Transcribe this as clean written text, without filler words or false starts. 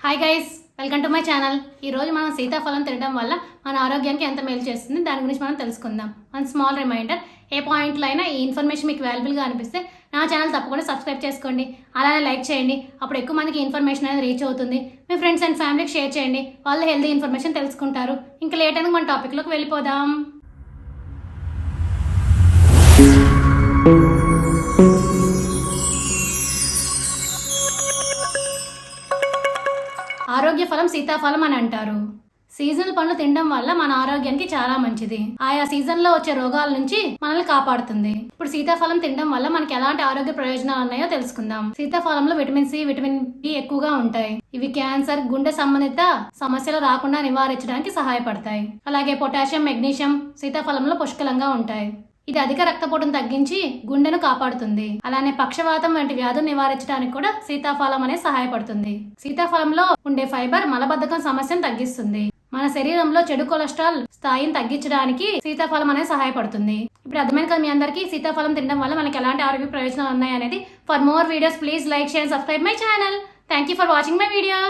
Hi guys, welcome to my channel. ఈరోజు మనం సీతాఫలం తినడం వల్ల మన ఆరోగ్యానికి ఎంత మేలు చేస్తుంది దాని గురించి మనం తెలుసుకుందాం. వన్ స్మాల్ రిమైండర్, ఏ పాయింట్లో అయినా ఈ ఇన్ఫర్మేషన్ మీకు వాల్యుబుల్గా అనిపిస్తే నా ఛానల్ తప్పకుండా సబ్స్క్రైబ్ చేసుకోండి, అలానే లైక్ చేయండి. అప్పుడు ఎక్కువ మందికి ఇన్ఫర్మేషన్ అనేది రీచ్ అవుతుంది. మీ ఫ్రెండ్స్ అండ్ ఫ్యామిలీకి షేర్ చేయండి, వాళ్ళు హెల్తీ ఇన్ఫర్మేషన్ తెలుసుకుంటారు. ఇంకా లేట్ అయినా మన టాపిక్లోకి వెళ్ళిపోదాం. ఆరోగ్య ఫలం సీతాఫలం అని అంటారు. సీజనల్ పండ్లు తినడం వల్ల మన ఆరోగ్యానికి చాలా మంచిది. ఆయా సీజన్ లో వచ్చే రోగాల నుంచి మనల్ని కాపాడుతుంది. ఇప్పుడు సీతాఫలం తినడం వల్ల మనకి ఎలాంటి ఆరోగ్య ప్రయోజనాలు ఉన్నాయో తెలుసుకుందాం. సీతాఫలంలో విటమిన్ సి, విటమిన్ బి ఎక్కువగా ఉంటాయి. ఇవి క్యాన్సర్, గుండె సంబంధిత సమస్యలు రాకుండా నివారించడానికి సహాయపడతాయి. అలాగే పొటాషియం, మెగ్నీషియం సీతాఫలంలో పుష్కలంగా ఉంటాయి. ఇది అధిక రక్తపోటును తగ్గించి గుండెను కాపాడుతుంది. అలానే పక్షవాతం వంటి వ్యాధులు నివారించడానికి కూడా సీతాఫలం అనేది సహాయపడుతుంది. సీతాఫలంలో ఉండే ఫైబర్ మలబద్ధకం సమస్యను తగ్గిస్తుంది. మన శరీరంలో చెడు కొలెస్ట్రాల్ స్థాయిని తగ్గించడానికి సీతాఫలం అనేది సహాయపడుతుంది. ఇప్పుడు అర్థమైన కదా మీ అందరికీ సీతాఫలం తినడం వల్ల మనకి ఎలాంటి ఆరోగ్య ప్రయోజనాలు ఉన్నాయి అనేది. For more videos please like, share, subscribe my channel. Thank you for watching my video.